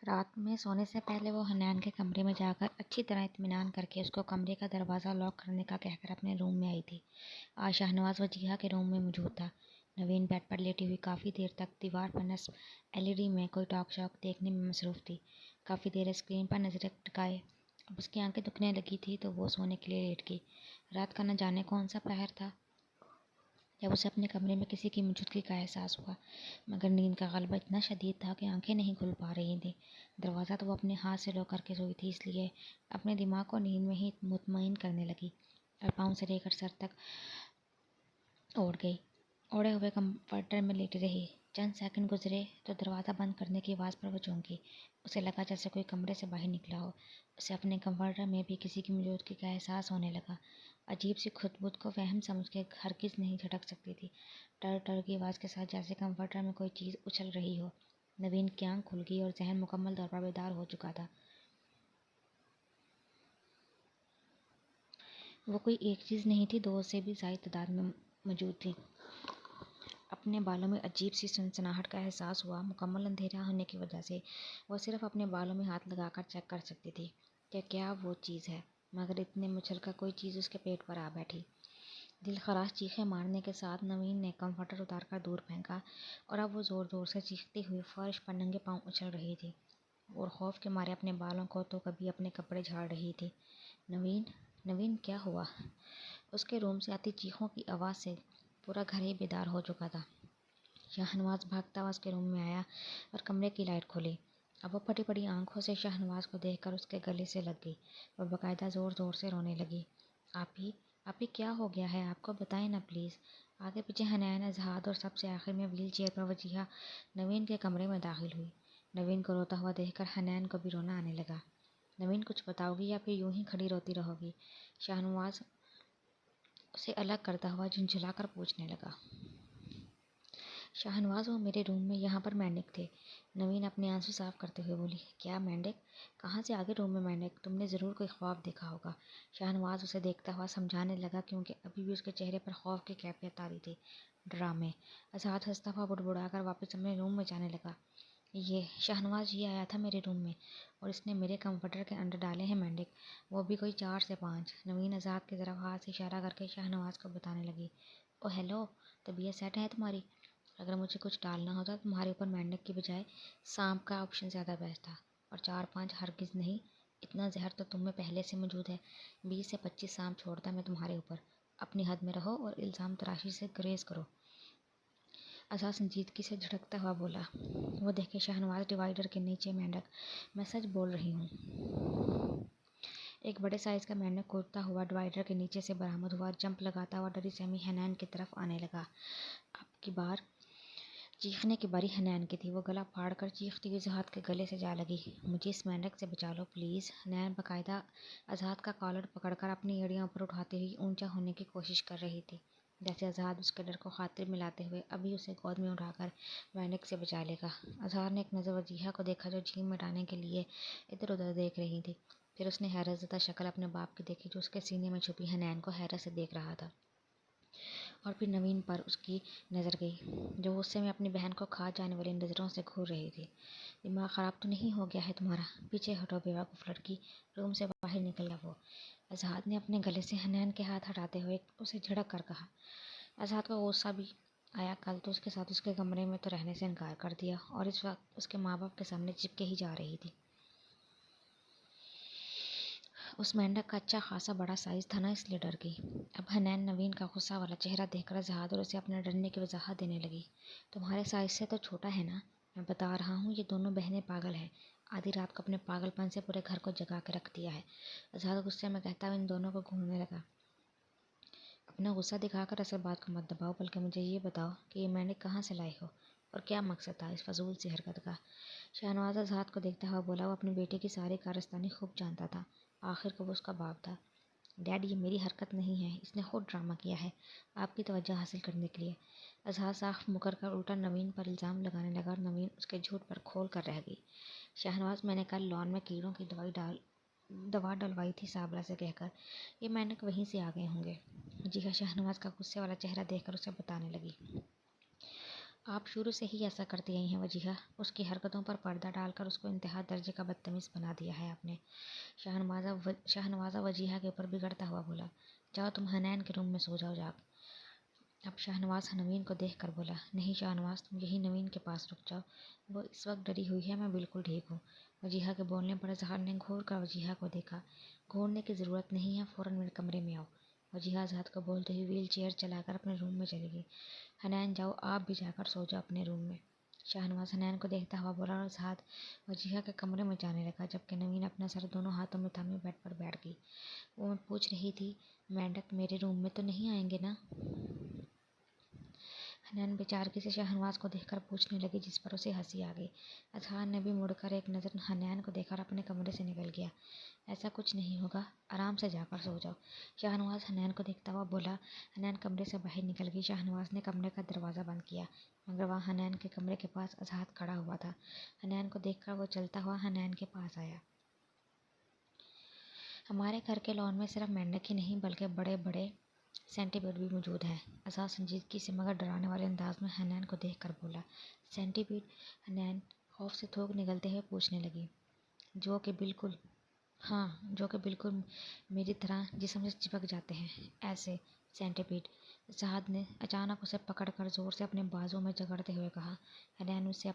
رات میں سونے سے پہلے وہ حنان کے کمرے میں جا کر اچھی طرح اطمینان کر کے اس کو کمرے کا دروازہ لاک کرنے کا کہہ کر اپنے روم میں آئی تھی۔ آج شاہنواز وجیہہ کے روم میں موجود تھا۔ نوین بیڈ پر لیٹی ہوئی کافی دیر تک دیوار پر نصب LED میں کوئی ٹاک شوق دیکھنے میں مصروف تھی۔ کافی دیر اسکرین پر نظریں ٹکائے اب اس کی آنکھیں دکھنے لگی تھی تو وہ سونے کے لیے لیٹ گئی۔ رات کا نہ جانے کون سا پہر تھا جب اسے اپنے کمرے میں کسی کی موجودگی کا احساس ہوا، مگر نیند کا غلبہ اتنا شدید تھا کہ آنکھیں نہیں کھل پا رہی تھیں۔ دروازہ تو وہ اپنے ہاتھ سے لاک کر کے سوئی تھی، اس لیے اپنے دماغ کو نیند میں ہی مطمئن کرنے لگی اور پاؤں سے لے کر سر تک اوڑھ گئی۔ اوڑھے ہوئے کمفرٹر میں لیٹی رہی۔ چند سیکنڈ گزرے تو دروازہ بند کرنے کی آواز پر وہ چونکی۔ اسے لگا جیسے کوئی کمرے سے باہر نکلا ہو۔ اسے اپنے کمفرٹر میں بھی کسی کی موجودگی کا احساس ہونے لگا۔ عجیب سی خود بخود کو وہم سمجھ کے ہرگز نہیں جھٹک سکتی تھی۔ ٹر ٹر کی آواز کے ساتھ جیسے کمفرٹر میں کوئی چیز اچھل رہی ہو۔ نوین کی آنکھ کھل گئی اور ذہن مکمل طور پر بیدار ہو چکا تھا۔ وہ کوئی ایک چیز نہیں تھی، دو سے بھی زائد تعداد میں موجود تھی۔ اپنے بالوں میں عجیب سی سنسناہٹ کا احساس ہوا۔ مکمل اندھیرا ہونے کی وجہ سے وہ صرف اپنے بالوں میں ہاتھ لگا کر چیک کر سکتی تھی کہ کیا وہ چیز ہے، مگر اتنے میں اچھل کر کوئی چیز اس کے پیٹ پر آ بیٹھی۔ دل خراش چیخیں مارنے کے ساتھ نوین نے کمفرٹر اتار کر دور پھینکا اور اب وہ زور زور سے چیختی ہوئی فرش پر ننگے پاؤں اچھل رہی تھی اور خوف کے مارے اپنے بالوں کو تو کبھی اپنے کپڑے جھاڑ رہی تھی۔ نوین کیا ہوا؟ اس کے روم سے آتی چیخوں کی آواز سے پورا گھر ہی بیدار ہو چکا تھا۔ شاہنواز بھاگتا ہوا اس کے روم میں آیا اور کمرے کی لائٹ کھولی۔ اب وہ پھٹی پڑی آنکھوں سے شاہنواز کو دیکھ کر اس کے گلے سے لگ گئی۔ وہ باقاعدہ زور زور سے رونے لگی۔ آپ ہی کیا ہو گیا ہے؟ آپ کو بتائیں نا پلیز۔ آگے پیچھے حنان، اذہان اور سب سے آخر میں ویل چیئر پر وجیہہ نوین کے کمرے میں داخل ہوئی۔ نوین کو روتا ہوا دیکھ کر حنان کو بھی رونا آنے لگا۔ نوین کچھ بتاؤ گی یا پھر یوں ہی کھڑی روتی رہو گی؟ شاہنواز اسے الگ کرتا ہوا جھنجھلا کر پوچھنے لگا۔ شاہنواز وہ میرے روم میں یہاں پر مینڈک تھے۔ نوین اپنے آنسو صاف کرتے ہوئے بولی۔ کیا مینڈک؟ کہاں سے آگے روم میں مینڈک؟ تم نے ضرور کوئی خواب دیکھا ہوگا۔ شاہنواز اسے دیکھتا ہوا سمجھانے لگا کیونکہ ابھی بھی اس کے چہرے پر خوف کی کیفیت طاری تھی۔ ڈرامے! اذہان ہنستا ہوا بڑبڑا کر واپس اپنے روم میں جانے لگا۔ شاہنواز یہ آیا تھا میرے روم میں اور اس نے میرے کمفرٹر کے اندر ڈالے ہیں مینڈک، وہ بھی کوئی 4 سے 5۔ نوین اذہان کی طرف ہاتھ سے اشارہ کر کے شاہنواز کو بتانے لگی۔ او ہیلو، طبیعت سیٹ ہے تمہاری؟ اگر مجھے کچھ ڈالنا ہوتا تو تمہارے اوپر مینڈک کی بجائے سانپ کا آپشن زیادہ بیسٹ تھا، اور 4-5 ہرگز نہیں۔ اتنا زہر تو تم میں پہلے سے موجود ہے۔ 20 سے 25 سانپ چھوڑتا میں تمہارے اوپر۔ اپنی حد میں رہو اور الزام تراشی سے گریز کرو۔ اذہان سنجیدگی سے جھٹکتا ہوا بولا۔ وہ دیکھے شاہنواز ڈیوائڈر کے نیچے مینڈک، میں سچ بول رہی ہوں۔ ایک بڑے سائز کا مینڈک کودتا ہوا ڈیوائڈر کے نیچے سے برآمد ہوا، جمپ لگاتا ہوا ڈری سہمی حنان کی طرف آنے لگا۔ اب کی بار چیخنے کی باری حنان کی تھی۔ وہ گلا پھاڑ کر چیختی ہوئی اذہان کے گلے سے جا لگی۔ مجھے اس مینڈک سے بچا لو پلیز۔ حنان باقاعدہ اذہان کا کالر پکڑ کر اپنی ایڑیاں اوپر اٹھاتی ہوئی اونچا ہونے کی کوشش کر رہی تھی، جیسے اذہان اس کے ڈر کو خاطر میں لاتے ہوئے ابھی اسے گود میں اٹھا کر مینڈک سے بچا لے گا۔ اذہان نے ایک نظر وجیہہ کو دیکھا جو جھیم مٹانے کے لیے ادھر ادھر دیکھ رہی تھی، پھر اس نے حیرت زدہ شکل اپنے باپ کی دیکھی جو اس کے سینے میں چھپی حنان کو حیرت سے دیکھ رہا تھا، اور پھر نوین پر اس کی نظر گئی جو غصے میں اپنی بہن کو کھا جانے والی نظروں سے گھور رہی تھی۔ دماغ خراب تو نہیں ہو گیا ہے تمہارا؟ پیچھے ہٹو بے وقوف لڑکی۔ روم سے باہر نکل گیا وہ۔ اذہان نے اپنے گلے سے حنان کے ہاتھ ہٹاتے ہوئے اسے جھڑک کر کہا۔ اذہان کو غصہ بھی آیا، کل تو اس کے ساتھ اس کے کمرے میں تو رہنے سے انکار کر دیا اور اس وقت اس کے ماں باپ کے سامنے چپکے ہی جا رہی تھی۔ اس مینڈک کا اچھا خاصا بڑا سائز تھا نا، اس لیے ڈر گئی۔ اب حنان نوین کا غصہ والا چہرہ دیکھ کر اذہان اور اسے اپنے ڈرنے کی وضاحت دینے لگی۔ تمہارے سائز سے تو چھوٹا ہے نا، میں بتا رہا ہوں یہ دونوں بہنیں پاگل ہیں، آدھی رات کو اپنے پاگل پن سے پورے گھر کو جگا کے رکھ دیا ہے۔ اذہان غصے میں کہتا ہوا ان دونوں کو گھورنے لگا۔ اپنا غصہ دکھا کر اصل بات کو مت دباؤ، بلکہ مجھے یہ بتاؤ کہ یہ مینڈک کہاں سے لائے ہو اور کیا مقصد تھا اس فضول سی حرکت کا؟ شاہنواز اذہان کو دیکھتا ہوا بولا۔ وہ اپنی بیٹی کی ساری کارستانی خوب جانتا تھا، آخر کو وہ اس کا باپ تھا۔ ڈیڈ یہ میری حرکت نہیں ہے، اس نے خود ڈرامہ کیا ہے آپ کی توجہ حاصل کرنے کے لیے۔ اذہان صاف مکر کر الٹا نوین پر الزام لگانے لگا اور نوین اس کے جھوٹ پر کھول کر رہ گئی۔ شاہنواز میں نے کل لان میں کیڑوں کی دوا ڈلوائی تھی سابرہ سے کہہ کر، یہ مینڈک وہیں سے آ گئے ہوں گے۔ وجیہہ شاہنواز کا غصے والا چہرہ دیکھ کر اسے بتانے لگی۔ آپ شروع سے ہی ایسا کرتی آئی ہیں وجیہہ، اس کی حرکتوں پر پردہ ڈال کر اس کو انتہا درجے کا بدتمیز بنا دیا ہے آپ نے۔ شاہنوازہ وجیہہ کے اوپر بگڑتا ہوا بولا، جاؤ تم حنین کے روم میں سو جاؤ جا۔ اب شاہنواز نوین کو دیکھ کر بولا، نہیں شاہنواز، تم یہی نوین کے پاس رک جاؤ، وہ اس وقت ڈری ہوئی ہے، میں بالکل ٹھیک ہوں۔ وجیہہ کے بولنے پر اظہار نے گھور کر وجیہہ کو دیکھا۔ گھورنے کی ضرورت نہیں ہے، فوراً میرے کمرے میں آؤ۔ وجیہہ اظہار کو بولتے ہوئے ویل چیئر چلا کر اپنے روم میں چلی گئی۔ حنین جاؤ، آپ بھی جا کر سو جاؤ اپنے روم میں۔ شاہنواز حنین کو دیکھتا ہوا بولا اور اظہار وجیہہ کے کمرے میں جانے لگا، جبکہ نوین اپنا سر دونوں ہاتھوں میں تھامے بیڈ پر بیٹھ گئی۔ وہ میں پوچھ رہی تھی، مینڈک میرے روم میں تو نہیں آئیں گے نا؟ حنین بے چارگی سے شاہنواز کو دیکھ کر پوچھنے لگی، جس پر اسے ہنسی آ گئی۔ اظہار نے بھی مڑ کر ایک نظر حنین کو دیکھا اور اپنے کمرے سے نکل گیا۔ ایسا کچھ نہیں ہوگا، آرام سے جا کر سو جاؤ، شاہنواز حنین کو دیکھتا ہوا بولا۔ حنین کمرے سے باہر نکل گئی۔ شاہنواز نے کمرے کا دروازہ بند کیا، مگر وہاں حنین کے کمرے کے پاس اظہار کھڑا ہوا تھا۔ حنین کو دیکھ کر وہ چلتا ہوا حنین کے پاس آیا۔ ہمارے گھر کے لان میں صرف مینڈک ہی نہیں بلکہ بڑے بڑے سینٹی پیڈ بھی موجود ہیں، اظہار سنجیدگی سے مگر ڈرانے والے انداز میں حنین کو دیکھ کر بولا۔ Centi paid? حنین خوف سے تھوک نگلتے ہوئے پوچھنے لگی۔ جو کہ بالکل ہاں، جو کہ بالکل میری طرح جسم سے چپک جاتے ہیں، ایسے سینٹی پیڈ؟ اظہار نے اچانک اسے پکڑ کر زور سے اپنے بازو میں جکڑتے ہوئے کہا۔ حنین اسے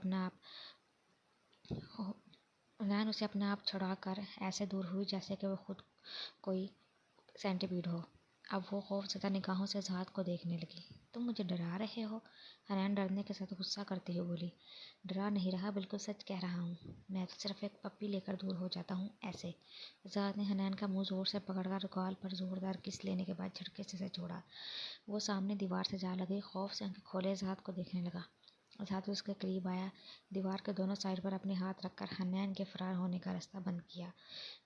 اپنا آپ چھڑا کر ایسے دور ہوئی جیسے کہ وہ خود کوئی سینٹی پیڈ ہو۔ اب وہ خوف زدہ نگاہوں سے اظہار کو دیکھنے لگی۔ تم مجھے ڈرا رہے ہو؟ حنین ڈرنے کے ساتھ غصہ کرتے ہوئے بولی۔ ڈرا نہیں رہا، بالکل سچ کہہ رہا ہوں، میں تو صرف ایک پپی لے کر دور ہو جاتا ہوں، ایسے۔ اظہار نے حنین کا منہ زور سے پکڑ کر گال پر زوردار کس لینے کے بعد جھٹکے سے اسے چھوڑا۔ وہ سامنے دیوار سے جا لگی، خوف سے آنکھیں کھولے اظہار کو دیکھنے لگا۔ اظہار اس کے قریب آیا، دیوار کے دونوں سائڈ پر اپنے ہاتھ رکھ کر حنین کے فرار ہونے کا راستہ بند کیا،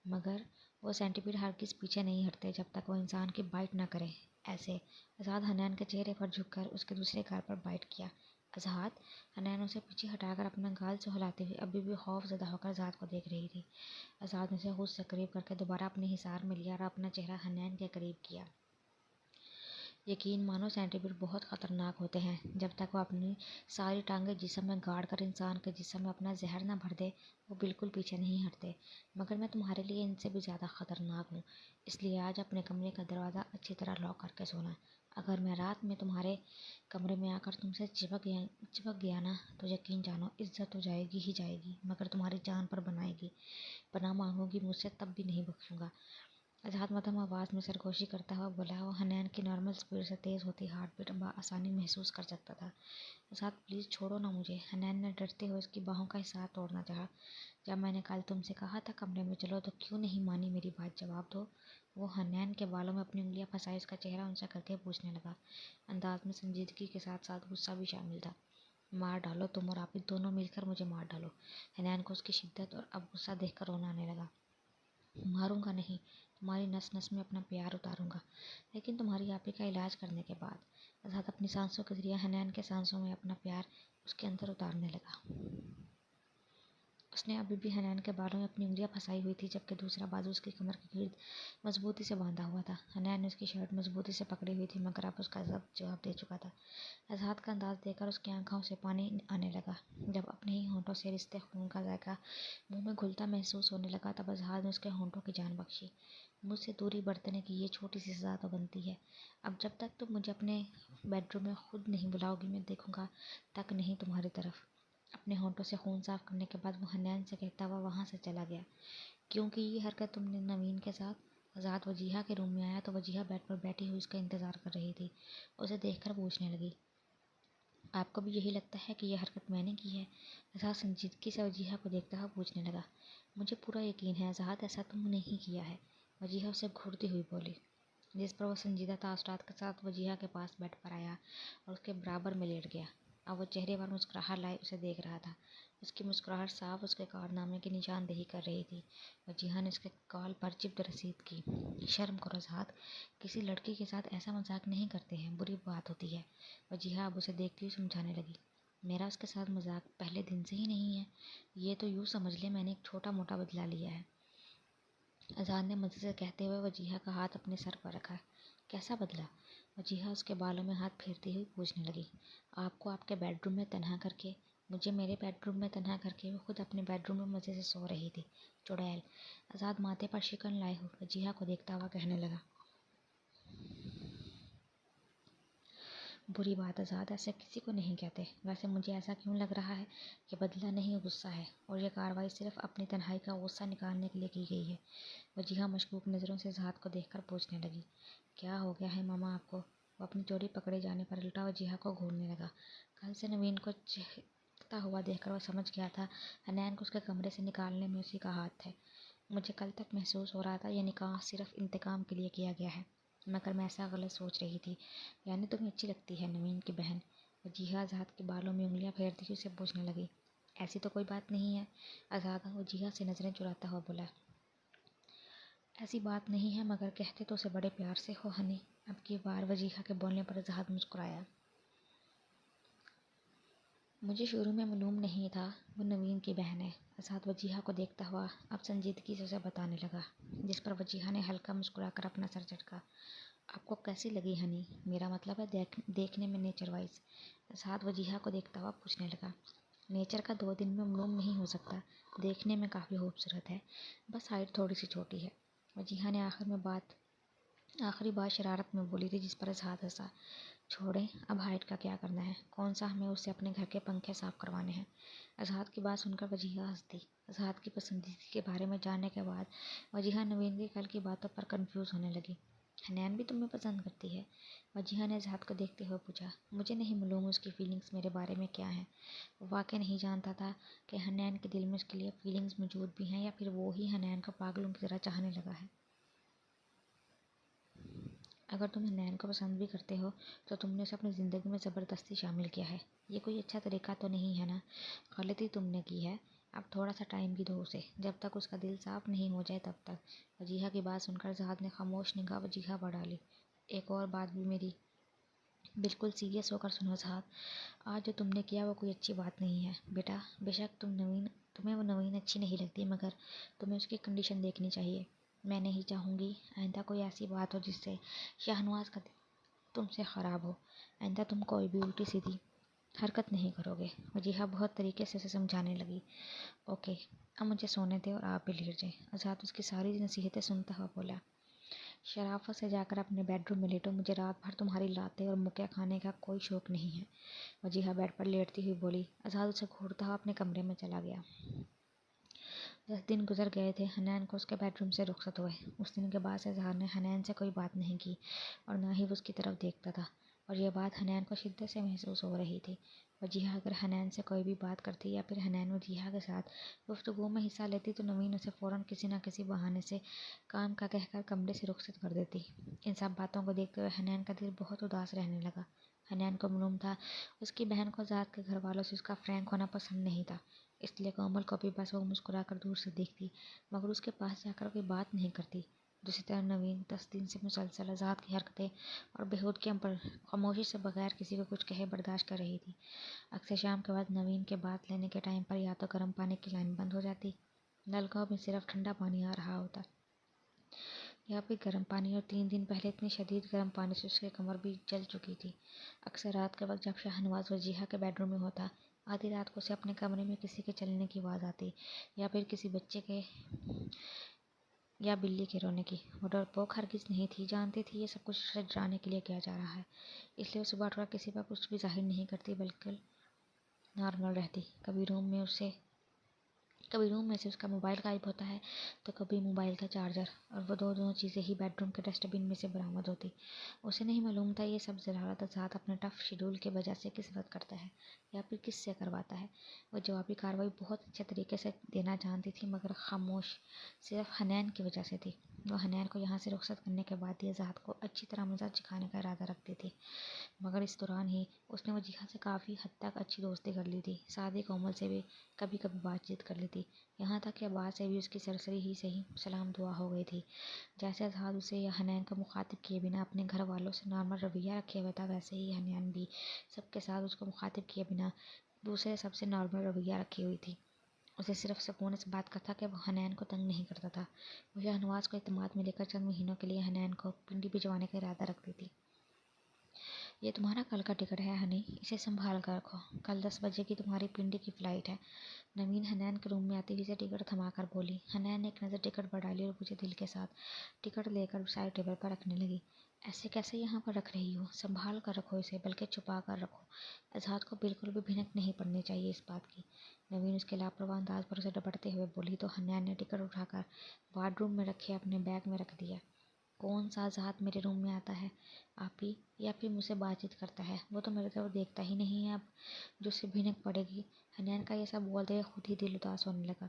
مگر وہ سینٹی پیڈ ہرگز پیچھے نہیں ہٹتے جب تک وہ انسان کی بائٹ نہ کرے، ایسے۔ اظہار حنین کے چہرے پر جھک کر اس کے دوسرے گال پر بائٹ کیا۔ اظہار! حنین اسے پیچھے ہٹا کر اپنا گال سہلاتے ہوئے ابھی بھی خوف زدہ ہو کر اظہار کو دیکھ رہی تھی۔ اظہار نے اسے خود سے قریب کر کے دوبارہ اپنے حصار میں لیا اور اپنا چہرہ حنین کے قریب کیا۔ یقین مانو، سینٹی پیڈ بہت خطرناک ہوتے ہیں، جب تک وہ اپنی ساری ٹانگیں جسم میں گاڑ کر انسان کے جسم میں اپنا زہر نہ بھر دے، وہ بالکل پیچھے نہیں ہٹتے، مگر میں تمہارے لیے ان سے بھی زیادہ خطرناک ہوں، اس لیے آج اپنے کمرے کا دروازہ اچھی طرح لاک کر کے سونا۔ اگر میں رات میں تمہارے کمرے میں آ کر تم سے چپک گیا نا، تو یقین جانو عزت تو جائے گی ہی جائے گی، مگر تمہاری جان پر پناہ مانگو گی مجھ سے تب بھی نہیں بخشوں گا۔ اظہار مدھم آواز میں سرگوشی کرتا ہوا بولا۔ وہ حنین کی نارمل سپیڈ سے تیز ہوتی ہارٹ بیٹ بآسانی محسوس کر سکتا تھا۔ اظہار پلیز چھوڑو نا مجھے، حنین نے ڈرتے ہوئے اس کی باہوں کا حصار توڑنا چاہا۔ جب میں نے کل تم سے کہا تھا کمرے میں چلو تو کیوں نہیں مانی میری بات، جواب دو۔ وہ حنین کے بالوں میں اپنی انگلیاں پھنسائے اس کا چہرہ ان سے کرتے ہوئے پوچھنے لگا، انداز میں سنجیدگی کے ساتھ ساتھ غصہ بھی شامل تھا۔ مار ڈالو، تم اور عابد دونوں مل کر مجھے مار ڈالو۔ حنین کو اس کی شدت اور اب غصہ دیکھ کر رونا آنے لگا۔ ماروں گا نہیں، تمہاری نس نس میں اپنا پیار اتاروں گا، لیکن تمہاری آپی کا علاج کرنے کے بعد۔ اظہار اپنی سانسوں کے ذریعے حنین کے سانسوں میں اپنا پیار اس کے اندر اتارنے لگا۔ اس نے ابھی بھی حنین کے بالوں میں اپنی انگلیاں پھنسائی ہوئی تھی، جبکہ دوسرا بازو اس کی کمر کے گرد مضبوطی سے باندھا ہوا تھا۔ حنین نے اس کی شرٹ مضبوطی سے پکڑی ہوئی تھی، مگر اب اس کا جواب دے چکا تھا۔ اظہار کا انداز دیکھ کر اس کی آنکھوں سے پانی آنے لگا۔ جب اپنے ہی ہونٹوں سے رستے خون کا ذائقہ منہ میں گھلتا محسوس ہونے لگا، تب اظہار نے اس کے ہونٹوں کی جان بخشی۔ مجھ سے دوری برتنے کی یہ چھوٹی سی سزا تو بنتی ہے۔ اب جب تک تم مجھے اپنے بیڈ روم میں خود نہیں بلاؤ گی، میں دیکھوں گا تک نہیں تمہاری طرف۔ اپنے ہونٹوں سے خون صاف کرنے کے بعد وہ حنین سے کہتا ہوا وہاں سے چلا گیا۔ کیونکہ یہ حرکت تم نے نوین کے ساتھ؟ اظہار وجیہہ کے روم میں آیا تو وجیہہ بیڈ پر بیٹھی ہوئی اس کا انتظار کر رہی تھی۔ اسے دیکھ کر پوچھنے لگی، آپ کو بھی یہی لگتا ہے کہ یہ حرکت میں نے کی ہے؟ اظہار سنجیدگی سے وجیہہ کو دیکھتا ہوا پوچھنے لگا۔ مجھے پورا یقین ہے اظہار، ایسا تم نہیں کیا ہے، وجیہہ اسے گھورتی ہوئی بولی، جس پر وہ سنجیدہ تاثرات کے ساتھ وجیہہ کے پاس بیڈ پر آیا اور اس کے برابر میں لیٹ گیا۔ اب وہ چہرے پر مسکراہٹ لائے اسے دیکھ رہا تھا۔ اس کی مسکراہٹ صاف اس کے کارنامے کی نشاندہی کر رہی تھی۔ وجیہہ نے اس کے گال پر چپت رسید کی۔ شرم کرو اظہار، کسی لڑکی کے ساتھ ایسا مذاق نہیں کرتے ہیں، بری بات ہوتی ہے۔ وجیہہ اب اسے دیکھتی ہوئی سمجھانے لگی، میرا اس کے ساتھ مذاق پہلے دن سے ہی نہیں ہے، یہ تو یوں سمجھ لے میں نے ایک چھوٹا موٹا بدلہ لیا ہے۔ اظہار نے مزے سے کہتے ہوئے وجیہہ کا ہاتھ اپنے سر پر رکھا۔ کیسا بدلہ؟ وجیہہ اس کے بالوں میں ہاتھ پھیرتی ہوئی پوچھنے لگی، آپ کو آپ کے بیڈ روم میں تنہا کر کے؟ مجھے میرے بیڈ روم میں تنہا کر کے وہ خود اپنے بیڈ روم میں مزے سے سو رہی تھی، چڑیل۔ آزاد ماتھے پر شکن لائے ہوئے وجیہہ کو دیکھتا ہوا کہنے لگا، بری بات آزاد، ایسے کسی کو نہیں کہتے۔ ویسے مجھے ایسا کیوں لگ رہا ہے کہ بدلہ نہیں غصہ ہے، اور یہ کارروائی صرف اپنی تنہائی کا غصہ نکالنے کے لیے کی گئی ہے۔ وجیہہ مشکوک نظروں سے آزاد کو دیکھ کر پوچھنے لگی، کیا ہو گیا ہے ماما آپ کو؟ وہ اپنی چوری پکڑے جانے پر الٹا وجیہہ کو گھورنے لگا۔ کل سے نوین کو چہکتا ہوا دیکھ کر وہ سمجھ گیا تھا حنین کو اس کے کمرے سے نکالنے میں اسی کا ہاتھ ہے۔ مجھے کل تک محسوس ہو رہا تھا یہ نکاح صرف انتقام کے لیے کیا گیا ہے، مگر میں ایسا غلط سوچ رہی تھی۔ یعنی تمہیں اچھی لگتی ہے نوین کی بہن؟ وجیہہ آزاد کے بالوں میں انگلیاں پھیرتی ہوئی اسے پوچھنے لگی۔ ایسی تو کوئی بات نہیں ہے، آزاد وجیہہ سے نظریں چراتا ہوا بولا۔ ایسی بات نہیں ہے، مگر کہتے تو اسے بڑے پیار سے ہو ہنی۔ اب کی بار وجیہہ کے بولنے پر آزاد مسکرایا۔ مجھے شروع میں معلوم نہیں تھا وہ نوین کی بہن ہے، آزاد وجیہہ کو دیکھتا ہوا اب سنجیدگی سے اسے بتانے لگا، جس پر وجیہہ نے ہلکا مسکرا کر اپنا سر جھٹکا۔ آپ کو کیسی لگی ہنی؟ میرا مطلب ہے دیکھنے میں نیچر وائز۔ آزاد وجیہہ کو دیکھتا ہوا پوچھنے لگا۔ نیچر کا 2 دن میں معلوم نہیں ہو سکتا، دیکھنے میں کافی خوبصورت ہے، بس ہائٹ تھوڑی سی چھوٹی ہے۔ وجیہہ نے آخری بات شرارت میں بولی تھی، جس پر آزاد ہنسا۔ چھوڑیں، اب ہائٹ کا کیا کرنا ہے، کون سا ہمیں اس سے اپنے گھر کے پنکھے صاف کروانے ہیں؟ آزاد کی بات سن کر وجیہہ ہنس دی۔ آزاد کی پسندیدگی کے بارے میں جاننے کے بعد وجیہہ نوین کی کل کی باتوں پر کنفیوز ہونے لگی۔ حنین بھی تمہیں پسند کرتی ہے؟ وجیہہ نے آزاد کو دیکھتے ہوئے پوچھا۔ مجھے نہیں معلوم اس کی فیلنگز میرے بارے میں کیا ہیں۔ وہ واقعی نہیں جانتا تھا کہ حنین کے دل میں اس کے لیے فیلنگز موجود بھی ہیں، یا پھر وہ ہی حنین کو پاگلوں کی طرح چاہنے لگا ہے۔ اگر تم حنین کو پسند بھی کرتے ہو تو تم نے اسے اپنی زندگی میں زبردستی شامل کیا ہے، یہ کوئی اچھا طریقہ تو نہیں ہے نا؟ غلطی تم نے کی ہے، اب تھوڑا سا ٹائم بھی دو اسے، جب تک اس کا دل صاف نہیں ہو جائے تب تک۔ وجیہہ کی بات سن کر آزاد نے خاموش نگاہ وجیہہ پر ڈالی۔ ایک اور بات بھی میری بالکل سیریس ہو کر سنو آزاد، آج جو تم نے کیا وہ کوئی اچھی بات نہیں ہے بیٹا۔ بے شک تمہیں وہ نوین اچھی نہیں لگتی، مگر تمہیں اس کی کنڈیشن دیکھنی چاہیے۔ میں نہیں چاہوں گی آئندہ کوئی ایسی بات ہو جس سے شاہنواز کا دل تم سے خراب ہو۔ آئندہ تم کوئی بھی الٹی سیدھی حرکت نہیں کرو گے۔ وجیہہ بہت طریقے سے اسے سمجھانے لگی۔ اوکے، اب مجھے سونے دے اور آپ بھی لیٹ جائیں۔ آزاد اس کی ساری نصیحتیں سنتا ہوا بولا۔ شرافت سے جا کر اپنے بیڈ روم میں لیٹو، مجھے رات بھر تمہاری لاتیں اور مکے کھانے کا کوئی شوق نہیں ہے۔ وجیہہ بیڈ پر لیٹتی ہوئی بولی۔ آزاد اسے گھورتا ہوا اپنے کمرے میں چلا گیا۔ 10 دن گزر گئے تھے، حنین کو اس کے بیڈ روم سے رخصت ہوئے۔ اس دن کے بعد سے اظہار نے حنین سے کوئی بات نہیں کی، اور نہ ہی وہ اس کی طرف دیکھتا تھا، اور یہ بات حنین کو شدت سے محسوس ہو رہی تھی۔ وجیہہ اگر حنین سے کوئی بھی بات کرتی یا پھر حنین وجیہہ کے ساتھ گفتگو میں حصہ لیتی تو نوین اسے فوراً کسی نہ کسی بہانے سے کام کا کہہ کر کمرے سے رخصت کر دیتی۔ ان سب باتوں کو دیکھتے ہوئے حنین کا دل بہت اداس رہنے لگا۔ حنین کو معلوم تھا اس کی بہن کو آزاد کے گھر والوں سے اس کا فرینک ہونا پسند نہیں تھا، اس لیے کومل کو بھی بس وہ مسکرا کر دور سے دیکھتی، مگر اس کے پاس جا کر کوئی بات نہیں کرتی۔ دوسری طرف نوین 10 دن سے مسلسل آزاد کی حرکتیں اور بےہودگیوں پر خاموشی سے بغیر کسی کو کچھ کہے برداشت کر رہی تھی۔ اکثر شام کے بعد نوین کے بات لینے کے ٹائم پر یا تو گرم پانی کی لائن بند ہو جاتی، نلکوں میں صرف ٹھنڈا پانی آ رہا ہوتا، یا پھر گرم پانی، اور 3 دن پہلے اتنی شدید گرم پانی سے اس کی کمر بھی جل چکی تھی۔ اکثر رات کے وقت جب شاہنواز وجیہہ کے بیڈ روم میں ہوتا، آدھی رات کو اسے اپنے کمرے میں کسی کے چلنے کی آواز آتی، یا پھر کسی بچے کے یا بلی کے رونے کی۔ وہ ڈرپوک ہرگز نہیں تھی، جانتی تھی یہ سب کچھ اسے ڈرانے کے لیے کیا جا رہا ہے، اس لیے وہ صبح اٹھ کر کسی پر کچھ بھی ظاہر نہیں کرتی، بلکہ نارمل رہتی۔ کبھی روم میں سے اس کا موبائل غائب ہوتا ہے تو کبھی موبائل کا چارجر، اور وہ دونوں چیزیں ہی بیڈ روم کے ڈسٹ بن میں سے برآمد ہوتی۔ اسے نہیں معلوم تھا یہ سب ضرورت آزاد اپنے ٹف شیڈول کی وجہ سے کس وقت کرتا ہے، یا پھر کس سے کرواتا ہے۔ وہ جوابی کارروائی بہت اچھے طریقے سے دینا جانتی تھی، مگر خاموش صرف حنین کی وجہ سے تھی۔ وہ حنین کو یہاں سے رخصت کرنے کے بعد ہی آزاد کو اچھی طرح مزہ چکھانے کا ارادہ رکھتی تھی، مگر اس دوران ہی اس نے وجیہہ سے کافی حد تک اچھی دوستی کر لی تھی، ساتھ ہی کومل سے بھی کبھی کبھی بات چیت کر لی تھی، یہاں تک کہ ابا سے بھی اس کی سرسری ہی سے ہی سلام دعا ہو گئی تھی۔ جیسے آزاد اسے یا حنین کو مخاطب کیے بنا اپنے گھر والوں سے نارمل رویہ رکھے ہوئے تھا، ویسے ہی حنین بھی سب کے ساتھ اس کو مخاطب کیے بنا دوسرے سب سے نارمل رویہ رکھی ہوئی تھی۔ اسے صرف سکون اس بات کا تھا کہ وہ حنین کو تنگ نہیں کرتا تھا۔ وہ شاہنواز کو اعتماد میں لے کر چند مہینوں کے لیے حنین کو پنڈی بھجوانے کا ارادہ رکھتی تھی۔ یہ تمہارا کل کا ٹکٹ ہے ہنی، اسے سنبھال کر رکھو، کل 10 بجے کی تمہاری پنڈی کی فلائٹ ہے۔ نوین حنان کے روم میں آتے ہی سے ٹکٹ تھما کر بولی۔ حنان نے ایک نظر ٹکٹ پر ڈالی اور مجھے دل کے ساتھ ٹکٹ لے کر سائڈ ٹیبل پر رکھنے لگی۔ ایسے کیسے یہاں پر رکھ رہی ہو؟ سنبھال کر رکھو اسے، بلکہ چھپا کر رکھو۔ اظہار کو بالکل بھی بھنک نہیں پڑنی چاہیے اس بات کی۔ نوین اس کے لاپرواہ انداز پر اسے ڈپٹتے ہوئے بولی تو حنان نے ٹکٹ اٹھا کر وارڈ روم میں رکھے اپنے بیگ میں رکھ دیا۔ کون سا ذات میرے روم میں آتا ہے؟ آپ ہی، یا پھر مجھ سے بات چیت کرتا ہے؟ وہ تو میرے طرف دیکھتا ہی نہیں ہے اب جو اسے بھنک پڑے گی۔ حنان کا یہ سب بولتے ہوئے خود ہی دل اداس ہونے لگا۔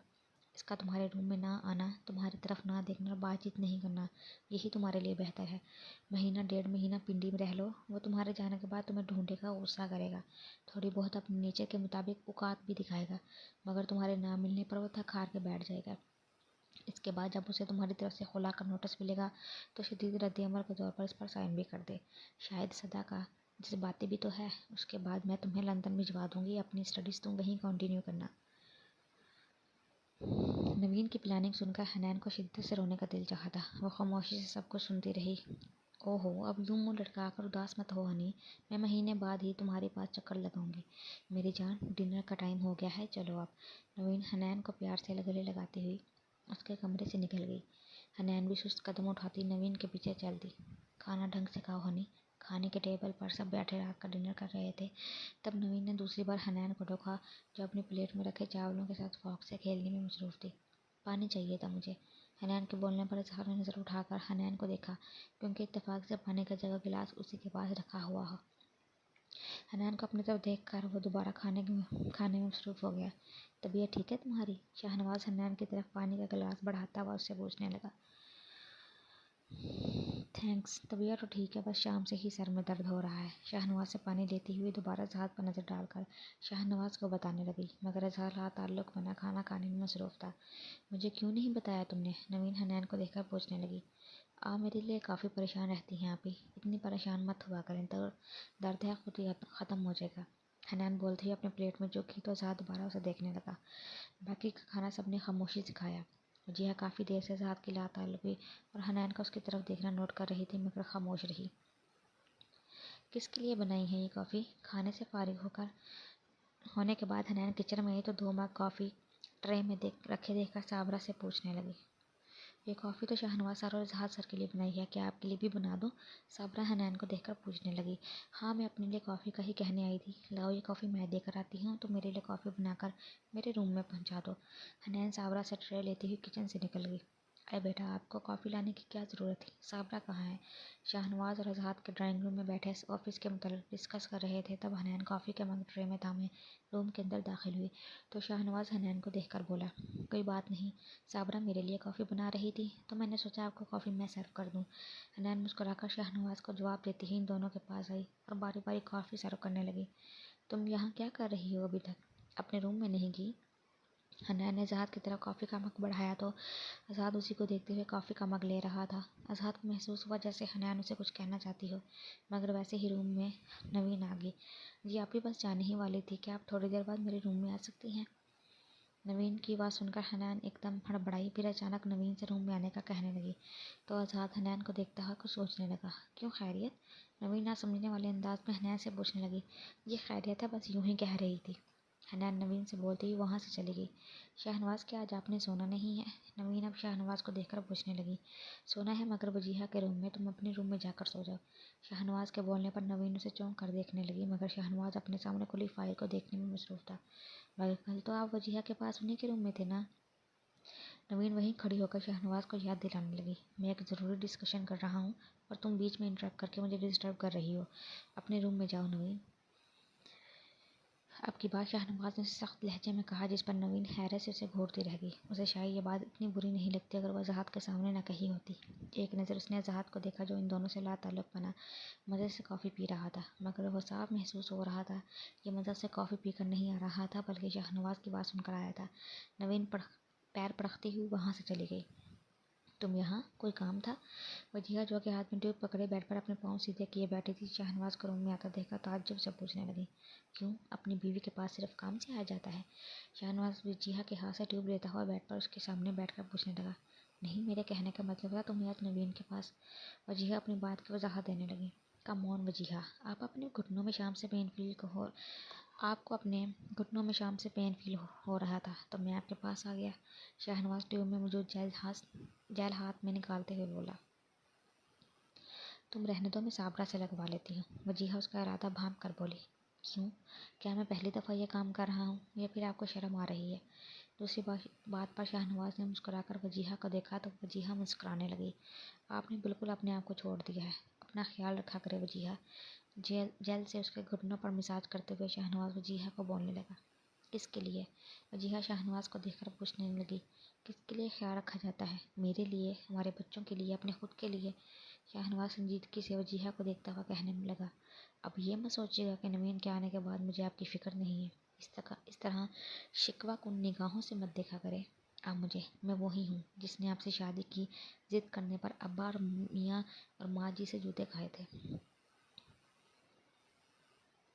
اس کا تمہارے روم میں نہ آنا، تمہاری طرف نہ دیکھنا اور بات چیت نہیں کرنا، یہی تمہارے لیے بہتر ہے۔ مہینہ 1.5 مہینہ پنڈی میں رہ لو، وہ تمہارے جانے کے بعد تمہیں ڈھونڈے گا، غصہ کرے گا، تھوڑی بہت اپنے نیچر کے مطابق اوقات بھی دکھائے گا، مگر تمہارے نہ ملنے پر وہ تھک ہار کے بیٹھ جائے گا۔ اس کے بعد جب اسے تمہاری طرف سے خلا کا نوٹس ملے گا تو شدید رد عمل کے طور پر اس پر سائن بھی کر دے۔ شاید صدا کا جذباتی بھی تو ہے۔ اس کے بعد میں تمہیں لندن بھجوا دوں گی، اپنی اسٹڈیز تم وہیں کنٹینیو کرنا۔ نوین کی پلاننگ سن کر حنان کو شدت سے رونے کا دل چاہا تھا۔ وہ خاموشی سے سب کچھ سنتی رہی۔ اوہو، اب یوں منہ لٹکا کر اداس مت ہو ہنی، میں مہینے بعد ہی تمہارے پاس چکر لگاؤں گی۔ میری جان، ڈنر کا ٹائم ہو گیا ہے، چلو اب۔ نوین حنان کو پیار سے گلے لگاتی ہوئی اس کے کمرے سے نکل گئی۔ حنان بھی سست قدم اٹھاتی نوین کے پیچھے چل دی۔ کھانا ڈھنگ سے کھاؤ ہنی۔ کھانے کے ٹیبل پر سب بیٹھے رات کا ڈنر کر رہے تھے۔ تب نوین نے دوسری بار حنان کو ٹوکا جو اپنی پلیٹ میں رکھے چاولوں کے ساتھ فورک سے کھیلنے میں مصروف تھی۔ پانی چاہیے تھا مجھے۔ حنان کے بولنے پر اظہار نے نظر اٹھا کر حنان کو دیکھا کیونکہ اتفاق سے پانی کا جگہ گلاس اسی کے پاس رکھا ہوا ہو۔ حنان کو اپنی طرف دیکھ کر وہ دوبارہ کھانے میں مصروف ہو گیا۔ طبیعت ٹھیک ہے تمہاری؟ شاہنواز حنان کی طرف پانی کا گلاس بڑھاتا ہوا اس سے پوچھنے لگا۔ تھینکس، طبیعت تو ٹھیک ہے، بس شام سے ہی سر میں درد ہو رہا ہے۔ شاہنواز سے پانی لیتی ہوئی دوبارہ اظہار پر نظر ڈال کر شاہنواز کو بتانے لگی، مگر اظہار لا تعلق بنا کھانا کھانے میں مصروف تھا۔ مجھے کیوں نہیں بتایا تم نے؟ نوین حنان کو دیکھ کر پوچھنے لگی۔ آپ میرے لیے کافی پریشان رہتی ہیں آپ ہی، اتنی پریشان مت ہوا کریں، درد ہے خود ہی ختم ہو جائے گا۔ حنان بولتے ہی اپنے پلیٹ میں جھکی تو اظہار دوبارہ اسے دیکھنے لگا۔ باقی کا کھانا سب نے خاموشی سے کھایا۔ وجیہہ کافی دیر سے اظہار کی لا تعلقی اور حنان کا اس کی طرف دیکھنا نوٹ کر رہی تھی مگر خاموش رہی۔ کس کے لیے بنائی ہے یہ کافی؟ کھانے سے فارغ ہونے کے بعد حنان کچن میں آئی تو 2 مگ کافی ٹرے میں رکھے دیکھ کر صابرہ سے پوچھنے لگی۔ یہ کافی تو شاہنواز سر اور اظہار سر کے لیے بنائی ہے، کیا آپ کے لیے بھی بنا دوں؟ صابرہ حنان کو دیکھ کر پوچھنے لگی۔ ہاں، میں اپنے لیے کافی کا ہی کہنے آئی تھی۔ لاؤ یہ کافی میں دے کر آتی ہوں، تو میرے لیے کافی بنا کر میرے روم میں پہنچا دو۔ حنان صابرہ سے ٹرے لیتی ہوئی کچن سے نکل گئی۔ اے بیٹا، آپ کو کافی لانے کی کیا ضرورت تھی؟ صابرہ کہاں ہے؟ شاہنواز اور اظہار کے ڈرائنگ روم میں بیٹھے آفس کے متعلق ڈسکس کر رہے تھے۔ تب حنان کافی کے مگ ٹرے میں تھامے روم کے اندر داخل ہوئی تو شاہنواز حنان کو دیکھ کر بولا، کوئی بات نہیں، صابرہ میرے لیے کافی بنا رہی تھی تو میں نے سوچا آپ کو کافی میں سرو کر دوں۔ حنان مسکرا کر شاہنواز کو جواب دیتے ہی ان دونوں کے پاس آئی اور باری باری کافی سرو کرنے لگی۔ تم یہاں کیا کر رہی ہو ابھی تک؟ اپنے روم میں نہیں گئی؟ حنان نے اظہار کی طرف کافی کا مگ بڑھایا تو اظہار اسی کو دیکھتے ہوئے کافی کا مگ لے رہا تھا۔ اظہار کو محسوس ہوا جیسے حنان اسے کچھ کہنا چاہتی ہو، مگر ویسے ہی روم میں نوین آ گئی۔ جی آپ ہی بس جانے ہی والی تھی، کیا آپ تھوڑی دیر بعد میرے روم میں آ سکتی ہیں؟ نوین کی بات سن کر حنان ایک دم ہڑبڑائی، پھر اچانک نوین سے روم میں آنے کا کہنے لگی تو اظہار حنان کو دیکھتا ہوا کچھ سوچنے لگا۔ کیوں، خیریت؟ نوین نہ سمجھنے والے انداز میں حنان سے پوچھنے لگی۔ یہ خیریت ہے، بس یوں ہی کہہ رہی تھی۔ حنان نوین سے بولتے ہی وہاں سے چلی گئی۔ شاہنواز، کیا آج آپ نے سونا نہیں ہے؟ نوین اب شاہنواز کو دیکھ کر پوچھنے لگی۔ سونا ہے، مگر وجیہہ کے روم میں، تم اپنے روم میں جا کر سو جاؤ۔ شاہنواز کے بولنے پر نوین اسے چونک کر دیکھنے لگی، مگر شاہنواز اپنے سامنے کھلی فائل کو دیکھنے میں مصروف تھا۔ مگر کل تو آپ وجیہہ کے پاس انہی کے روم میں تھے نا؟ نوین وہیں کھڑی ہو کر شاہنواز کو یاد دلانے لگی۔ میں ایک ضروری ڈسکشن کر رہا ہوں اور تم بیچ میں انٹرپٹ کر کے مجھے ڈسٹرب کر رہی ہو۔ اپنے روم میں جاؤ نوین۔ اب کی بات شاہنواز نے سخت لہجے میں کہا جس پر نوین حیرت سے اسے گھورتی رہ گئی۔ اسے شاید یہ بات اتنی بری نہیں لگتی اگر وہ اظہار کے سامنے نہ کہی ہوتی۔ ایک نظر اس نے اظہار کو دیکھا جو ان دونوں سے لا تعلق بنا مزے سے کافی پی رہا تھا، مگر وہ صاف محسوس ہو رہا تھا یہ مزہ اسے کافی پی کر نہیں آ رہا تھا بلکہ شاہنواز کی بات سن کر آیا تھا۔ نوین پیر پڑکتی ہوئی وہاں سے چلی گئی۔ تم یہاں، کوئی کام تھا؟ وجیہہ جو کہ ہاتھ میں ٹیوب پکڑے بیڈ پر اپنے پاؤں سیدھے کیے بیٹھی تھی شاہنواز کو روم میں آتا دیکھ کر تعجب سے پوچھنے لگی۔ کیوں، اپنی بیوی کے پاس صرف کام سے آیا جاتا ہے؟ شاہنواز وجیہہ کے ہاتھ سے ٹیوب لیتا ہوا بیڈ پر اس کے سامنے بیٹھ کر پوچھنے لگا۔ نہیں، میرے کہنے کا مطلب تھا تمہیں آج نوین کے پاس۔ وجیہہ اپنی بات کی وضاحت دینے لگی۔ کم آن وجیہہ، آپ اپنے گھٹنوں میں شام سے پین فیل ہو آپ کو اپنے گھٹنوں میں شام سے پین فیل ہو رہا تھا تو میں آپ کے پاس آ گیا، شاہنواز ٹیوب میں موجود جیل ہاتھ میں نکالتے ہوئے بولا۔ تم رہنے دو، میں صابرہ سے لگوا لیتی ہوں، وجیہہ اس کا ارادہ بھانپ کر بولی۔ کیوں؟ کیا میں پہلی دفعہ یہ کام کر رہا ہوں یا پھر آپ کو شرم آ رہی ہے؟ دوسری بات پر شاہنواز نے مسکرا کر وجیہہ کو دیکھا تو وجیہہ مسکرانے لگی۔ آپ نے بالکل اپنے آپ کو چھوڑ دیا ہے، اپنا خیال رکھا کرے وجیہہ۔ جیل سے اس کے گھٹنوں پر مساج کرتے ہوئے شاہنواز وجیہہ کو بولنے لگا۔ کس کے لیے؟ وجیہہ شاہنواز کو دیکھ کر پوچھنے لگی۔ کس کے لیے خیال رکھا جاتا ہے؟ میرے لیے، ہمارے بچوں کے لیے، اپنے خود کے لیے؟ شاہنواز سنجیدگی سے وجیہہ کو دیکھتا ہوا کہنے لگا۔ اب یہ مت سوچیے گا کہ نوین کے آنے کے بعد مجھے آپ کی فکر نہیں ہے، اس طرح شکوہ کن نگاہوں سے مت دیکھا کرے آپ مجھے۔ میں وہی ہوں جس نے آپ سے شادی کی ضد کرنے پر ابا اور میاں اور ماں جی سے جوتے کھائے تھے۔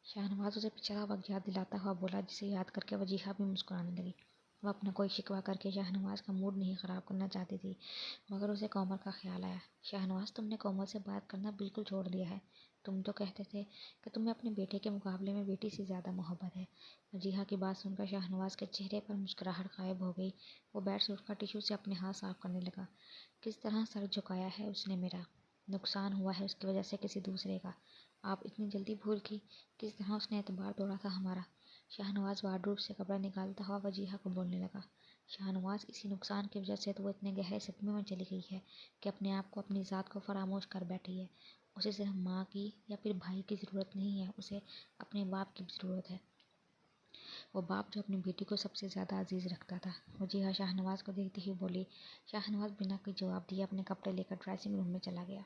شاہنواز اسے پچھلا وقت یاد دلاتا ہوا بولا، جسے یاد کر کے وجیہہ بھی مسکرانے لگی۔ وہ اپنا کوئی شکوہ کر کے شاہنواز کا موڈ نہیں خراب کرنا چاہتی تھی، مگر اسے کومل کا خیال آیا۔ شاہنواز، تم نے کومل سے بات کرنا بالکل چھوڑ دیا ہے، تم تو کہتے تھے کہ تمہیں اپنے بیٹے کے مقابلے میں بیٹی سے زیادہ محبت ہے۔ وجیہہ کی بات سن کر شاہنواز کے چہرے پر مسکراہٹ غائب ہو گئی، وہ بیڈ سے اٹھ کر ٹیشو سے اپنے ہاتھ صاف کرنے لگا۔ کس طرح سر جھکایا ہے اس نے میرا، نقصان ہوا ہے اس کی وجہ سے کسی دوسرے کا، آپ اتنی جلدی بھول گئی، کس طرح اس نے اعتبار توڑا تھا ہمارا۔ شاہنواز وارڈروب سے کپڑا نکالتا ہوا وجیہہ کو بولنے لگا۔ شاہنواز، اسی نقصان کی وجہ سے تو وہ اتنے گہرے صدمے میں چلی گئی ہے کہ اپنے آپ کو، اپنی ذات کو فراموش کر بیٹھی ہے۔ اسے صرف ماں کی یا پھر بھائی کی ضرورت نہیں ہے، اسے اپنے باپ کی بھی ضرورت ہے، وہ باپ جو اپنی بیٹی کو سب سے زیادہ عزیز رکھتا تھا۔ وجیہہ شاہنواز کو دیکھتی ہوئی بولی۔ شاہنواز بنا کوئی جواب دیے اپنے کپڑے لے کر ڈریسنگ روم میں چلا گیا۔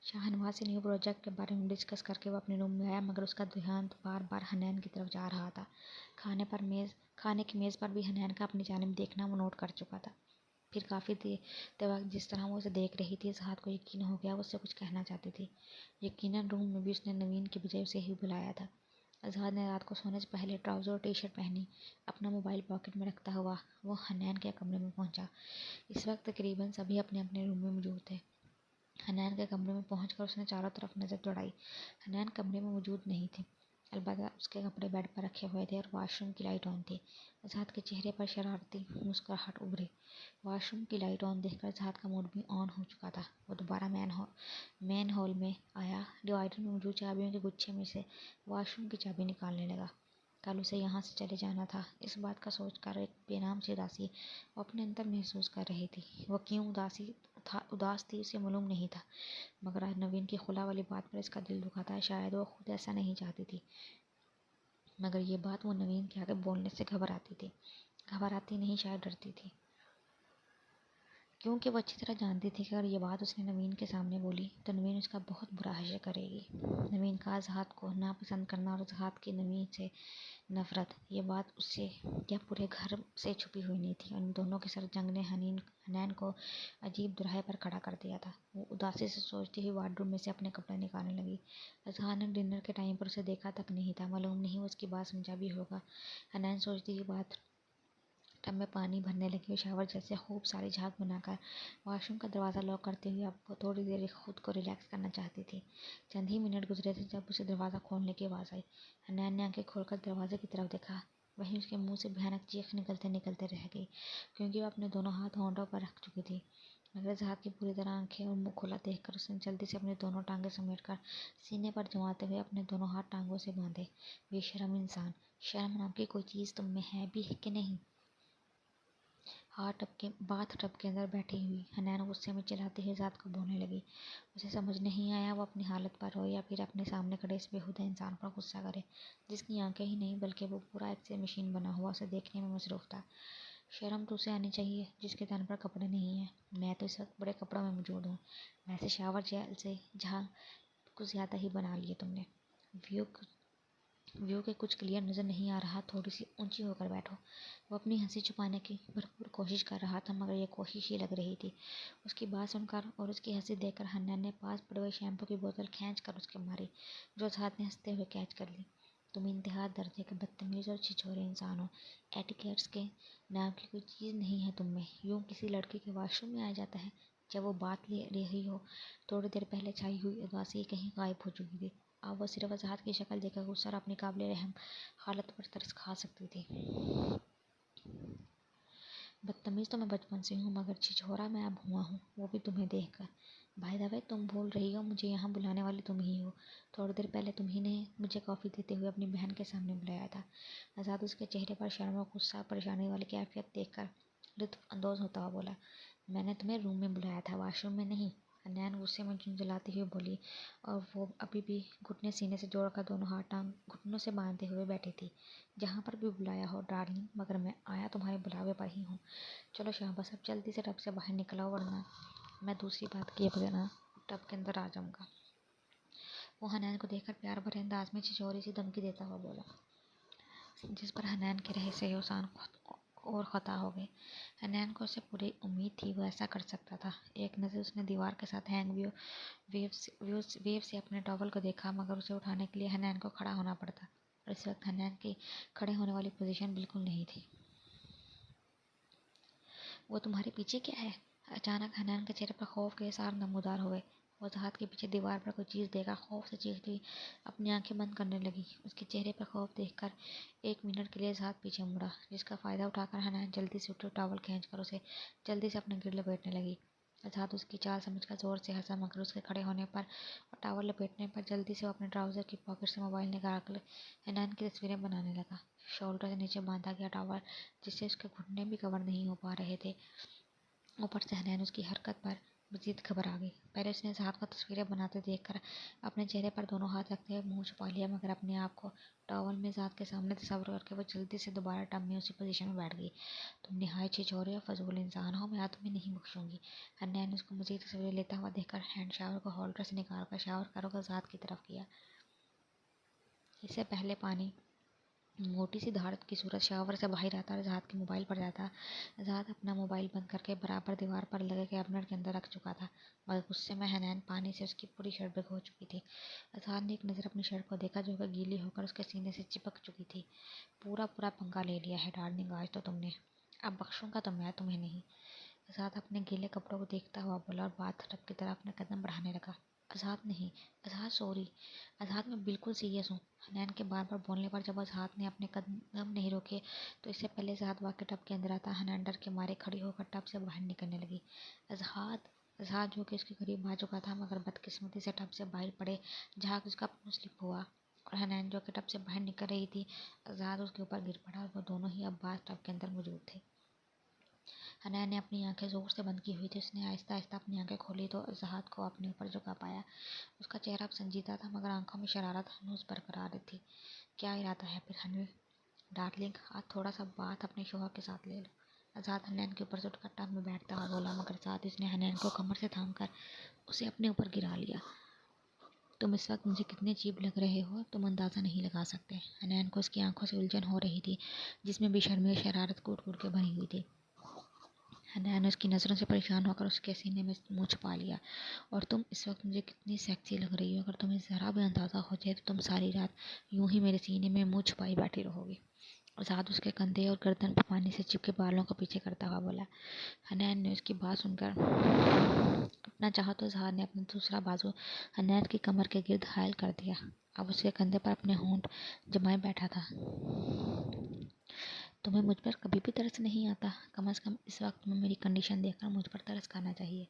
شاہنواز سے نیو پروجیکٹ کے بارے میں ڈسکس کر کے وہ اپنے روم میں آیا، مگر اس کا دھیان بار بار حنین کی طرف جا رہا تھا۔ کھانے کی میز پر بھی حنین کا اپنی جانب دیکھنا وہ نوٹ کر چکا تھا۔ پھر کافی دیر وقت جس طرح وہ اسے دیکھ رہی تھی، اظہار کو یقین ہو گیا وہ اس سے کچھ کہنا چاہتی تھی۔ یقیناً روم میں بھی اس نے نوین کی بجائے اسے ہی بلایا تھا۔ اظہار نے رات کو سونے سے پہلے ٹراؤزر اور ٹی شرٹ پہنی، اپنا موبائل پاکٹ میں رکھتا ہوا وہ حنین کے کمرے میں پہنچا۔ اس وقت تقریباً سبھی اپنے اپنے روم میں موجود تھے۔ حنین کے کمرے میں پہنچ کر اس نے چاروں طرف نظر دوڑائی۔ حنین کمرے میں موجود نہیں تھی، البتہ اس کے کپڑے بیڈ پر رکھے ہوئے تھے اور واش روم کی لائٹ آن تھی۔ اظہار کے چہرے پر شرارتی مسکراہٹ ابھری۔ واش روم کی لائٹ آن دیکھ کر اظہار کا موڈ بھی آن ہو چکا تھا۔ وہ دوبارہ مین ہال میں آیا، ڈیوائڈر میں موجود چابیوں کے گچھے میں سے واش روم کی چابی نکالنے لگا۔ کل اسے یہاں سے چلے جانا تھا، اس بات کا سوچ کر ایک بے نام سی اداسی وہ اپنے اندر محسوس کر رہی تھی۔ وہ کیوں اداس تھی اسے معلوم نہیں تھا، مگر آج نوین کی خلا والی بات پر اس کا دل دکھا تھا۔ شاید وہ خود ایسا نہیں چاہتی تھی، مگر یہ بات وہ نوین کے آگے بولنے سے گھبراتی نہیں، شاید ڈرتی تھی، کیونکہ وہ اچھی طرح جانتی تھی کہ اگر یہ بات اس نے نوین کے سامنے بولی تو نوین اس کا بہت برا حشر کرے گی۔ نوین کا اظہار کو ناپسند کرنا اور اظہار کی نوین سے نفرت، یہ بات اس سے یا پورے گھر سے چھپی ہوئی نہیں تھی۔ ان دونوں کے سر جنگ نے حنین کو عجیب دوراہے پر کھڑا کر دیا تھا۔ وہ اداسی سے سوچتی ہوئی وارڈروب میں سے اپنے کپڑے نکالنے لگی۔ اظہار نے ڈنر کے ٹائم پر اسے دیکھا تک نہیں تھا، معلوم نہیں وہ اس کی بات سمجھا بھی ہوگا۔ حنین سوچتی ہوئی باتھ ٹب میں پانی بھرنے لگی اور شاور جیل سے خوب ساری جھاگ بنا کر واش روم کا دروازہ لاک کرتے ہوئے اب وہ تھوڑی دیر خود کو ریلیکس کرنا چاہتی تھی۔ چند ہی منٹ گزرے تھے جب اسے دروازہ کھولنے کی آواز آئی۔ حنین نے آنکھیں کھول کر دروازے کی طرف دیکھا، وہیں اس کے منہ سے بھیانک چیخ نکلتے رہ گئی، کیونکہ وہ اپنے دونوں ہاتھ ہونٹوں پر رکھ چکی تھی۔ مگر اظہار کی پوری طرح آنکھیں اور منہ کھلا دیکھ کر اس نے جلدی سے اپنی دونوں ٹانگیں سمیٹ کر سینے پر جماتے ہوئے اپنے دونوں ہاتھ ٹانگوں سے باندھے۔ بے شرم انسان، شرم نام کی کوئی چیز تم میں ہے بھی کہ نہیں؟ باتھ ٹب کے اندر بیٹھی ہوئی حنین غصے میں چلاتے ہوئے ذات کو بولنے لگی۔ اسے سمجھ نہیں آیا وہ اپنی حالت پر روئے یا پھر اپنے سامنے کھڑے اس بےہودہ انسان پر غصہ کرے، جس کی آنکھیں ہی نہیں بلکہ وہ پورا ایک سے مشین بنا ہوا اسے دیکھنے میں مصروف تھا۔ شرم تو اسے آنی چاہیے جس کے تن پر کپڑے نہیں ہیں، میں تو اس وقت بڑے کپڑوں میں موجود ہوں۔ ویسے شاور جیل سے جہاں کچھ زیادہ ہی بنا لیے تم نے، ویو کے کچھ کلیئر نظر نہیں آ رہا، تھوڑی سی اونچی ہو کر بیٹھو۔ وہ اپنی ہنسی چھپانے کی بھرپور کوشش کر رہا تھا، مگر یہ کوشش ہی لگ رہی تھی۔ اس کی بات سن کر اور اس کی ہنسی دیکھ کر حنین نے پاس پڑے ہوئے شیمپو کی بوتل کھینچ کر اس کے ماری، جو اظہار نے ہنستے ہوئے کیچ کر لی۔ تم انتہا درجے کے بدتمیز اور چھچورے انسان ہو، ایٹیکیٹس کے نام کی کوئی چیز نہیں ہے تم میں، یوں کسی لڑکی کے واش روم میں آیا جاتا ہے، جب وہ بات لے رہی ہو تھوڑی دیر پہلے چھائی ہوئی اداسی کہیں غائب ہو چکی تھی۔ اب وہ صرف اضحیٰ کی شکل دیکھ کر غصہ اور اپنی قابل رحم حالت پر ترس کھا سکتی تھی۔ بدتمیز تو میں بچپن سے ہوں، مگر چھچھورا میں اب ہوا ہوں، وہ بھی تمہیں دیکھ کر۔ بائی دا وے، تم بھول رہی ہو مجھے یہاں بلانے والی تم ہی ہو۔ تھوڑی دیر پہلے تم ہی نے مجھے کافی دیتے ہوئے اپنی بہن کے سامنے بلایا تھا۔ آزاد اس کے چہرے پر شرم اور غصہ پریشانی والی کیفیت دیکھ کر لطف اندوز ہوتا ہوا بولا، میں نے تمہیں روم میں بلایا تھا، واش روم میں نہیں۔ حنان غصے میں جھنجھلاتی ہوئی بولی، اور وہ ابھی بھی گھٹنے سینے سے جوڑ کر دونوں ہاتھ ٹانگ گھٹنوں سے باندھے ہوئے بیٹھی تھی۔ جہاں پر بھی بلایا ہو ڈارلنگ، مگر میں آیا تمہارے بلاوے پر ہی ہوں۔ چلو شاباش، اب جلدی سے ٹب سے باہر نکل آؤ ورنہ میں دوسری بات کیے بغیر ٹب کے اندر آ جاؤں گا۔ وہ حنان کو دیکھ کر پیار بھرے انداز میں چھچوری سی دھمکی دیتا ہوا بولا، جس پر حنان کے رہے سے حسان اور خطا ہو گئے۔ حنان کو اس سے پوری امید تھی وہ ایسا کر سکتا تھا۔ ایک نظر اس نے دیوار کے ساتھ ہینگ ویو سے اپنے ٹاول کو دیکھا، مگر اسے اٹھانے کے لیے حنان کو کھڑا ہونا پڑتا، اور اس وقت حنان کی کھڑے ہونے والی پوزیشن بالکل نہیں تھی۔ وہ تمہارے پیچھے کیا ہے؟ اچانک حنان کے چہرے پر خوف کے اثار نمودار ہوئے۔ وہ ذات کے پیچھے دیوار پر کوئی چیز دیکھ کر خوف سے چیختی ہوئی اپنی آنکھیں بند کرنے لگی۔ اس کے چہرے پر خوف دیکھ کر ایک منٹ کے لیے ذات پیچھے مڑا، جس کا فائدہ اٹھا کر حنان جلدی سے اٹھی اور ٹاول کھینچ کر اسے جلدی سے اپنے گرد لپیٹنے لگی۔ ذات اس کی چال سمجھ کر زور سے ہنسا، مگر اس کے کھڑے ہونے پر اور ٹاول لپیٹنے پر جلدی سے وہ اپنے ٹراؤزر کی پاکٹ سے موبائل نکال کر حنان کی تصویریں بنانے لگا۔ شولڈر سے نیچے باندھا گیا ٹاول جس سے اس کے گھٹنے بھی کور نہیں ہو پا رہے تھے، اوپر سے حنان اس کی حرکت پر مزید گھبرا گئی۔ پہلے اس نے ذات کو تصویریں بناتے دیکھ کر اپنے چہرے پر دونوں ہاتھ رکھتے ہوئے منہ چھپا لیا، مگر اپنے آپ کو ٹاول میں ذات کے سامنے تصور کر کے وہ جلدی سے دوبارہ ٹب میں اسی پوزیشن میں بیٹھ گئی۔ تم نہایت چھچورے اور فضول انسان ہو، میں آج تمہیں نہیں بخشوں گی۔ حنان نے اس کو مزید تصویریں لیتا ہوا دیکھ کر ہینڈ شاور کو ہولڈر سے نکال کر شاور کرو کر ذات کی طرف کیا۔ اس سے پہلے پانی موٹی سی دھار کی صورت شاور سے باہر آتا اور ذات کے موبائل پر جاتا، ذات اپنا موبائل بند کر کے برابر دیوار پر لگے کیبنٹ کے اندر رکھ چکا تھا، مگر غصے میں حنان پانی سے اس کی پوری شرٹ بھگو چکی تھی۔ ذات نے ایک نظر اپنی شرٹ کو دیکھا جو کہ گیلی ہو کر اس کے سینے سے چپک چکی تھی۔ پورا پنگا لے لیا ہے ڈارلنگ آج تو تم نے، اب بخشوں گا تو میں تمہیں نہیں۔ ذات اپنے گیلے کپڑوں کو دیکھتا ہوا بولا اور باتھ ٹب کی طرف اپنے قدم بڑھانے لگا۔ آزاد نہیں، آزاد سوری، آزاد میں بالکل سیریس ہوں۔ حنان کے بار بار بولنے پر جب آزاد نے اپنے قدم نہیں روکے تو اس سے پہلے آزاد واقعی ٹب کے اندر آتا حنان ڈر کے مارے کھڑی ہو کر ٹب سے باہر نکلنے لگی۔ آزاد جو کہ اس کے قریب آ چکا تھا، مگر بدقسمتی سے ٹب سے باہر پڑے جہاں اس کا پاؤں سلپ ہوا، اور حنان جو کہ ٹب سے باہر نکل رہی تھی، آزاد اس کے اوپر گر پڑا اور وہ دونوں ہی اب باتھ ٹب کے اندر موجود تھے۔ حنان نے اپنی آنکھیں زور سے بند کی ہوئی تھی، اس نے آہستہ آہستہ اپنی آنکھیں کھولی تو ذات کو اپنے اوپر جھکا پایا۔ اس کا چہرہ اب سنجیدہ تھا، مگر آنکھوں میں شرارت ہنوز برقرار تھی۔ کیا ارادہ ہے پھر ہنوی؟ ڈارلنگ، آج تھوڑا سا بات اپنے شوہر کے ساتھ لے لو۔ آزاد حنان کے اوپر سے اٹھ کر ٹب میں بیٹھتا ہوا بولا، مگر ساتھ اس نے حنان کو کمر سے تھام کر اسے اپنے اوپر گرا لیا۔ تم اس وقت مجھے کتنے عجیب لگ رہے ہو تم اندازہ نہیں لگا سکتے۔ حنان کو اس کی آنکھوں سے الجھن ہو رہی تھی، جس میں بے شرمی اور شرارت کوٹ کوٹ کے بھری ہوئی تھی۔ حنان نے اس کی نظروں سے پریشان ہو کر اس کے سینے میں منہ چھپا لیا، اور تم اس وقت مجھے کتنی سیکسی لگ رہی ہو، اگر تمہیں ذرا بھی اندازہ ہو جائے تو تم ساری رات یوں ہی میرے سینے میں منہ چھپائی بیٹھی رہو گی۔ آزاد اس کے کندھے اور گردن پر پانی سے چپکے بالوں کو پیچھے کرتا ہوا بولا۔ حنان نے اس کی بات سن کر اپنا چاہا تو آزاد نے اپنا دوسرا بازو حنان کی کمر کے گرد حائل کر دیا، اب اس کے کندھے پر اپنے ہونٹ جمائے بیٹھا تھا۔ تمہیں مجھ پر کبھی بھی ترس نہیں آتا؟ کم از کم اس وقت میں میری کنڈیشن دیکھ کر مجھ پر ترس کھانا چاہیے۔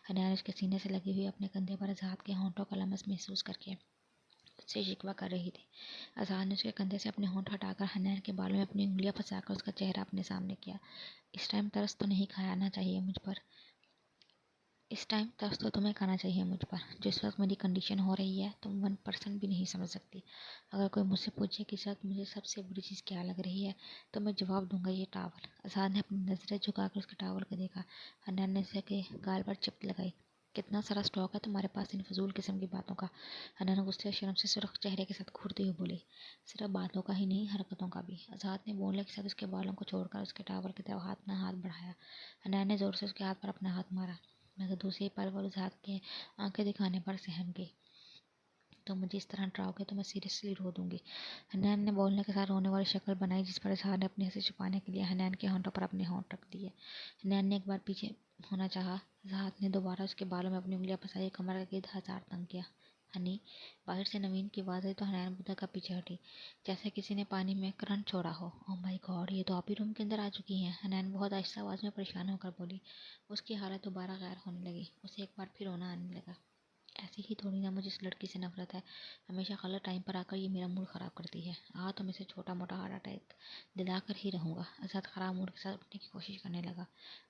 حنان اس کے سینے سے لگی ہوئی اپنے کندھے پر آزاد کے ہونٹوں کا لمس محسوس کر کے اس سے شکوہ کر رہی تھی۔ آزاد نے اس کے کندھے سے اپنے ہونٹ ہٹا کر حنان کے بالوں میں اپنی انگلیاں پھنسا کر اس کا چہرہ اپنے سامنے کیا۔ اس ٹائم ترس تو نہیں کھانا چاہیے مجھ پر، اس ٹائم ترس تو تمہیں کھانا چاہیے مجھ پر، جو اس وقت میری کنڈیشن ہو رہی ہے تم 1% بھی نہیں سمجھ سکتی۔ اگر کوئی مجھ سے پوچھے کہ اس وقت مجھے سب سے بری چیز کیا لگ رہی ہے تو میں جواب دوں گا یہ ٹاول۔ آزاد نے اپنی نظریں جھکا کر اس کے ٹاول کو دیکھا۔ حنان نے اسے کے گال پر چپت لگائی۔ کتنا سارا اسٹاک ہے تمہارے پاس ان فضول قسم کی باتوں کا؟ حنان غصے اور شرم سے سرخ چہرے کے ساتھ گھورتی ہوئی بولی۔ صرف باتوں کا ہی نہیں، حرکتوں کا بھی۔ آزاد نے بولنے کے ساتھ اس کے بالوں کو چھوڑ کر اس کے ٹاول کی طرف اپنا ہاتھ بڑھایا۔ حنان نے زور سے اس کے ہاتھ پر اپنا ہاتھ مارا، مگر دوسری پل وہ آزاد کے آنکھیں دکھانے پر سہم گئی۔ تو مجھے اس طرح ڈراؤ گے تو میں سیریسلی رو دوں گی۔ حنان نے بولنے کے ساتھ رونے والی شکل بنائی، جس پر اظہار نے اپنی ہنسی چھپانے کے لیے حنان کے ہونٹوں پر اپنے ہونٹ رکھ دیے۔ حنان نے ایک بار پیچھے ہونا چاہا، اظہار نے دوبارہ اس کے بالوں میں اپنی انگلیاں پھنسائی، کمر کے گرد ہزار تنگ کیا۔ ہنی، باہر سے نوین کی آواز آئی تو حنان بدک کر پیچھے ہٹی، جیسے کسی نے پانی میں کرنٹ چھوڑا ہو۔ او مائی گاڈ، یہ تو آپ ہی روم کے اندر آ چکی ہیں، حنان بہت آہستہ آواز میں پریشان ہو کر بولی۔ اس کی حالت دوبارہ غیر ہونے لگی، اسے ایک بار پھر رونا آنے لگا۔ ایسی ہی تھوڑی نا مجھے اس لڑکی سے نفرت ہے، ہمیشہ غلط ٹائم پر آ کر یہ میرا موڈ خراب کرتی ہے۔ تو میں اسے چھوٹا موٹا ہارٹ اٹیک دلا کر ہی رہوں گا۔ آزاد خراب موڈ کے ساتھ اٹھنے کی کوشش کرنے لگا۔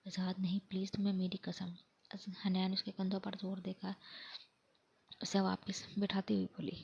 آزاد نہیں، پلیز، تمہیں میری قسم۔ حنان اس کے کندھوں پر زور دے کر اسے واپس بٹھاتی ہوئی بولی۔